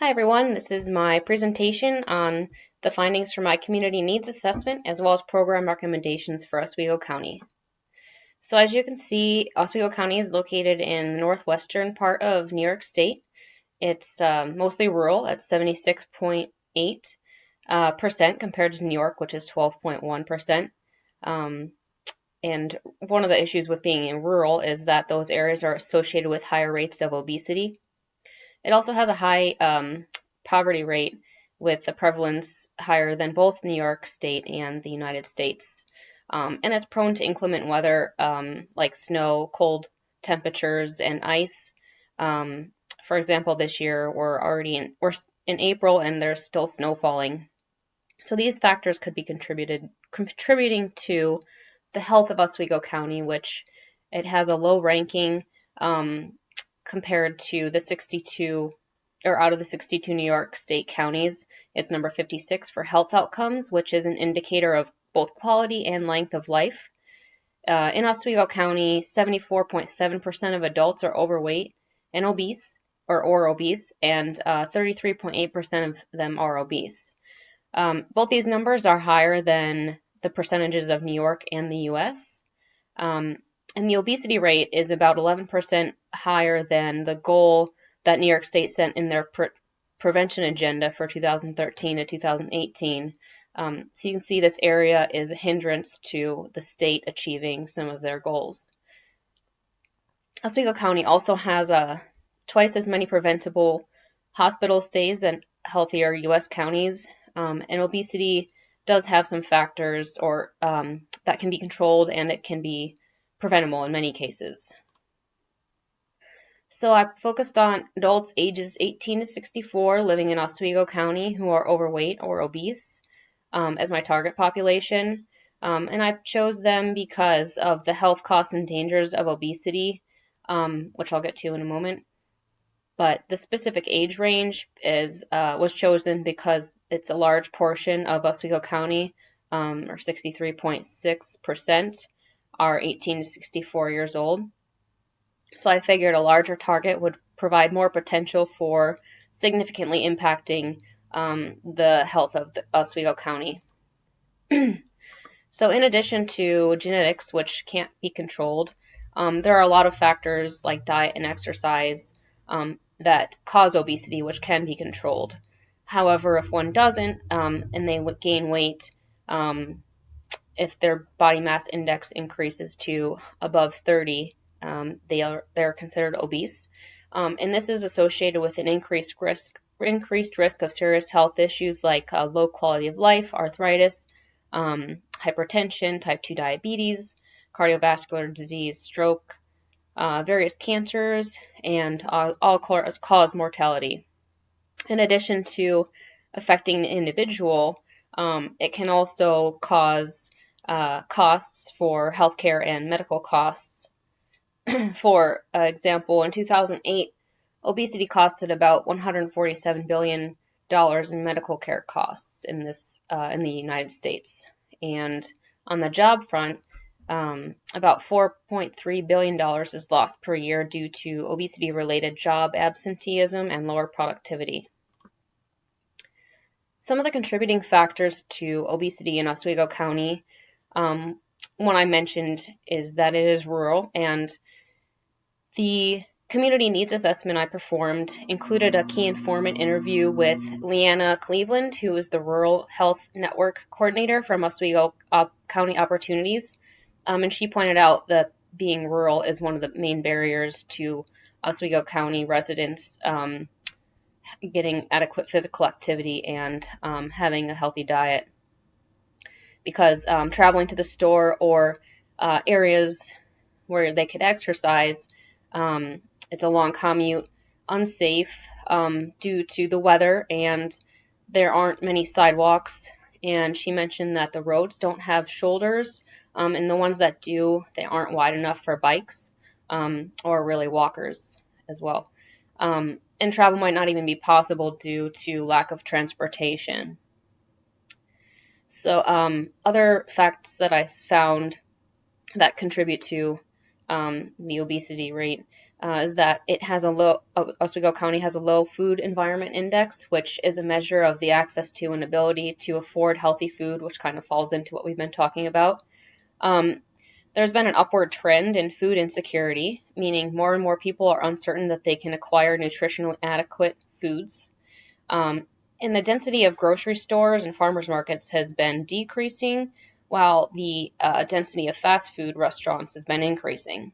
Hi everyone, this is my presentation on the findings from my community needs assessment as well as program recommendations for Oswego County. So as you can see, Oswego County is located in the northwestern part of New York State. It's mostly rural at 76.8% compared to New York, which is 12.1%. And one of the issues with being in rural is that those areas are associated with higher rates of obesity. It also has a high poverty rate with a prevalence higher than both New York State and the United States. And it's prone to inclement weather like snow, cold temperatures, and ice. For example, this year we're in April and there's still snow falling. So these factors could be contributing to the health of Oswego County, which it has a low ranking compared to the 62, or out of the 62 New York State counties, it's number 56 for health outcomes, which is an indicator of both quality and length of life. In Oswego County, 74.7% of adults are overweight and obese, or obese, and 33.8% of them are obese. Both these numbers are higher than the percentages of New York and the US. And the obesity rate is about 11% higher than the goal that New York State set in their prevention agenda for 2013 to 2018. So you can see this area is a hindrance to the state achieving some of their goals. Oswego County also has twice as many preventable hospital stays than healthier U.S. counties, and obesity does have some factors that can be controlled, and it can be preventable in many cases. So I focused on adults ages 18 to 64 living in Oswego County who are overweight or obese as my target population. And I chose them because of the health costs and dangers of obesity, which I'll get to in a moment. But the specific age range was chosen because it's a large portion of Oswego County, or 63.6%, are 18 to 64 years old. So I figured a larger target would provide more potential for significantly impacting the health of Oswego County. So in addition to genetics, which can't be controlled, there are a lot of factors like diet and exercise that cause obesity, which can be controlled. However, if one doesn't, and they gain weight, if their body mass index increases to above 30, they're considered obese, and this is associated with an increased risk of serious health issues like low quality of life, arthritis, hypertension, type 2 diabetes, cardiovascular disease, stroke, various cancers, and all cause mortality. In addition to affecting the individual, it can also cause costs for healthcare and medical costs. For example, in 2008, obesity costed about $147 billion in medical care costs in the United States. And on the job front, about $4.3 billion is lost per year due to obesity-related job absenteeism and lower productivity. Some of the contributing factors to obesity in Oswego County, one I mentioned is that it is rural, and the community needs assessment I performed included a key informant interview with Leanna Cleveland, who is the Rural Health Network Coordinator from Oswego County Opportunities. And she pointed out that being rural is one of the main barriers to Oswego County residents getting adequate physical activity and having a healthy diet. Because traveling to the store or areas where they could exercise, it's a long commute, unsafe due to the weather, and there aren't many sidewalks. And she mentioned that the roads don't have shoulders, and the ones that do, they aren't wide enough for bikes or really walkers as well. And travel might not even be possible due to lack of transportation. So other facts that I found that contribute to the obesity rate is that Oswego County has a low food environment index, which is a measure of the access to and ability to afford healthy food, which kind of falls into what we've been talking about. Um, there's been an upward trend in food insecurity, meaning more and more people are uncertain that they can acquire nutritionally adequate foods. Um, and the density of grocery stores and farmers markets has been decreasing, while the density of fast food restaurants has been increasing.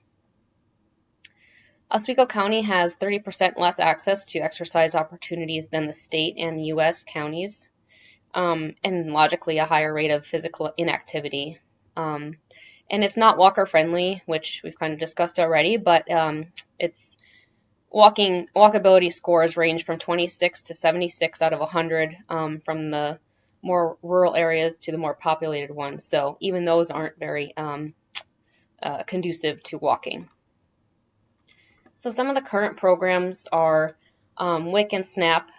Oswego County has 30% less access to exercise opportunities than the state and U.S. counties, and logically a higher rate of physical inactivity. And it's not walker friendly, which we've kind of discussed already, but it's walkability scores range from 26 to 76 out of 100 from the more rural areas to the more populated ones. So even those aren't very conducive to walking. So some of the current programs are WIC and SNAP,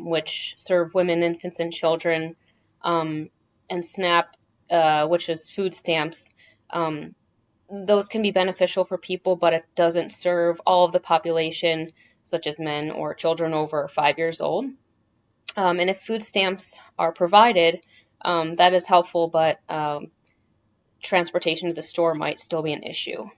which serve women, infants, and children, and SNAP, which is food stamps. Those can be beneficial for people, but it doesn't serve all of the population, such as men or children over 5 years old. And if food stamps are provided, that is helpful, but transportation to the store might still be an issue.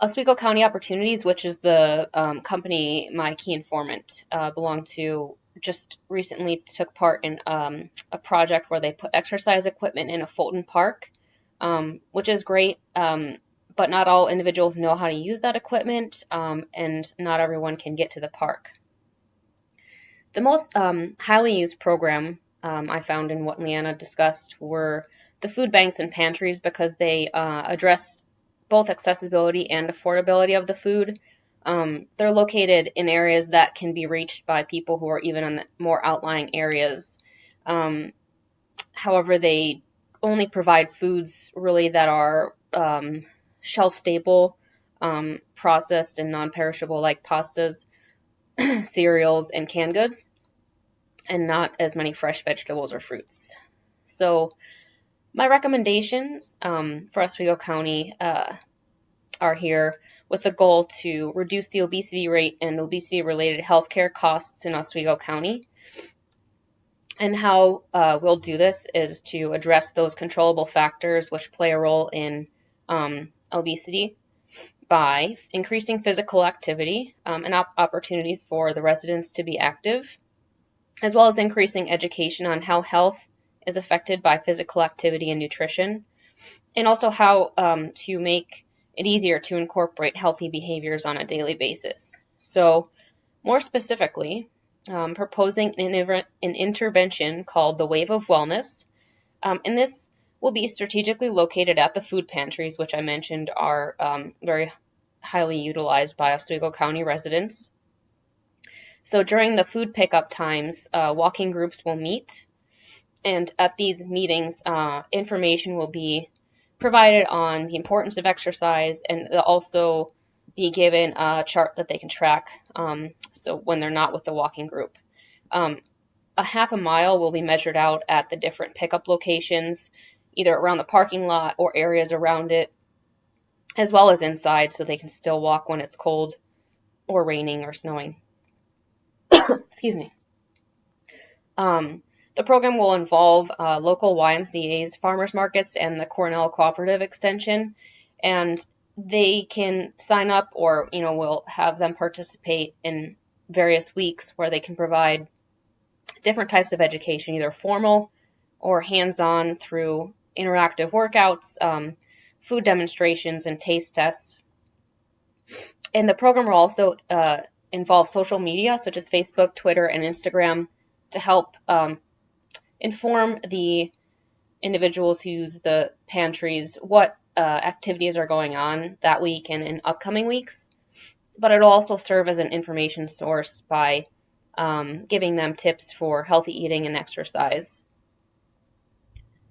Oswego County Opportunities, which is the company my key informant belonged to, just recently took part in a project where they put exercise equipment in a Fulton Park, which is great, but not all individuals know how to use that equipment, and not everyone can get to the park. The most highly used program I found in what Leanna discussed were the food banks and pantries, because they address both accessibility and affordability of the food. They're located in areas that can be reached by people who are even in the more outlying areas. However, they only provide foods really that are shelf stable, processed and non-perishable, like pastas, cereals, and canned goods, and not as many fresh vegetables or fruits. So my recommendations for Oswego County are here, with a goal to reduce the obesity rate and obesity-related healthcare costs in Oswego County. And how we'll do this is to address those controllable factors which play a role in obesity by increasing physical activity and opportunities for the residents to be active, as well as increasing education on how health is affected by physical activity and nutrition, and also how to make it easier to incorporate healthy behaviors on a daily basis. So more specifically, proposing an intervention called the Wave of Wellness, and this will be strategically located at the food pantries, which I mentioned are very highly utilized by Oswego County residents. So during the food pickup times, walking groups will meet, and at these meetings, information will be provided on the importance of exercise, and they'll also be given a chart that they can track, so when they're not with the walking group. A half a mile will be measured out at the different pickup locations, either around the parking lot or areas around it, as well as inside, so they can still walk when it's cold or raining or snowing. Excuse me. The program will involve local YMCA's, farmers markets, and the Cornell Cooperative Extension, and they can sign up, or we'll have them participate in various weeks where they can provide different types of education, either formal or hands-on, through interactive workouts, food demonstrations, and taste tests. And the program will also involve social media such as Facebook, Twitter, and Instagram to help inform the individuals who use the pantries what activities are going on that week and in upcoming weeks. But it'll also serve as an information source by giving them tips for healthy eating and exercise.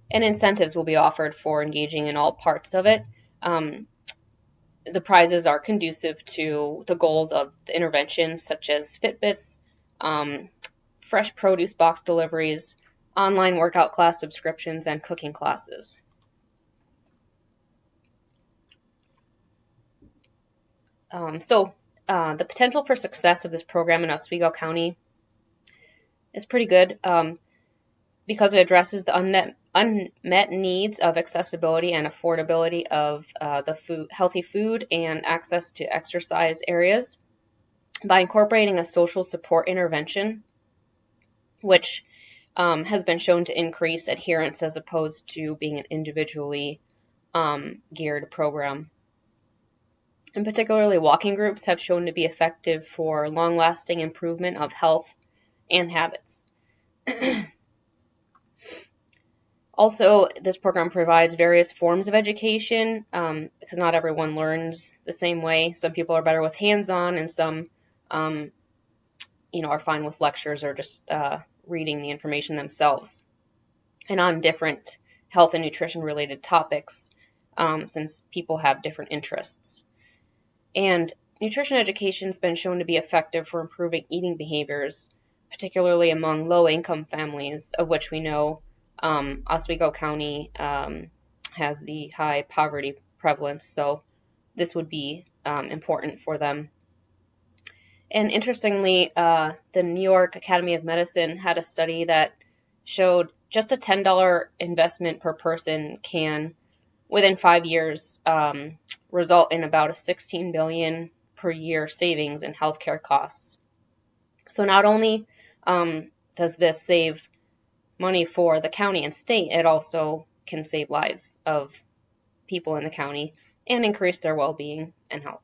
And incentives will be offered for engaging in all parts of it. The prizes are conducive to the goals of the intervention, such as Fitbits, fresh produce box deliveries, online workout class subscriptions, and cooking classes. The potential for success of this program in Oswego County is pretty good because it addresses the unmet needs of accessibility and affordability of healthy food and access to exercise areas by incorporating a social support intervention, which has been shown to increase adherence as opposed to being an individually geared program. And particularly walking groups have shown to be effective for long-lasting improvement of health and habits. Also, this program provides various forms of education because not everyone learns the same way. Some people are better with hands-on, and some, are fine with lectures or just reading the information themselves. And on different health and nutrition-related topics, since people have different interests. And nutrition education has been shown to be effective for improving eating behaviors, particularly among low-income families, of which we know Oswego County has the high poverty prevalence, so this would be important for them. And interestingly, the New York Academy of Medicine had a study that showed just a $10 investment per person can, within 5 years, result in about a $16 billion per year savings in healthcare costs. So not only does this save money for the county and state, it also can save lives of people in the county and increase their well-being and health.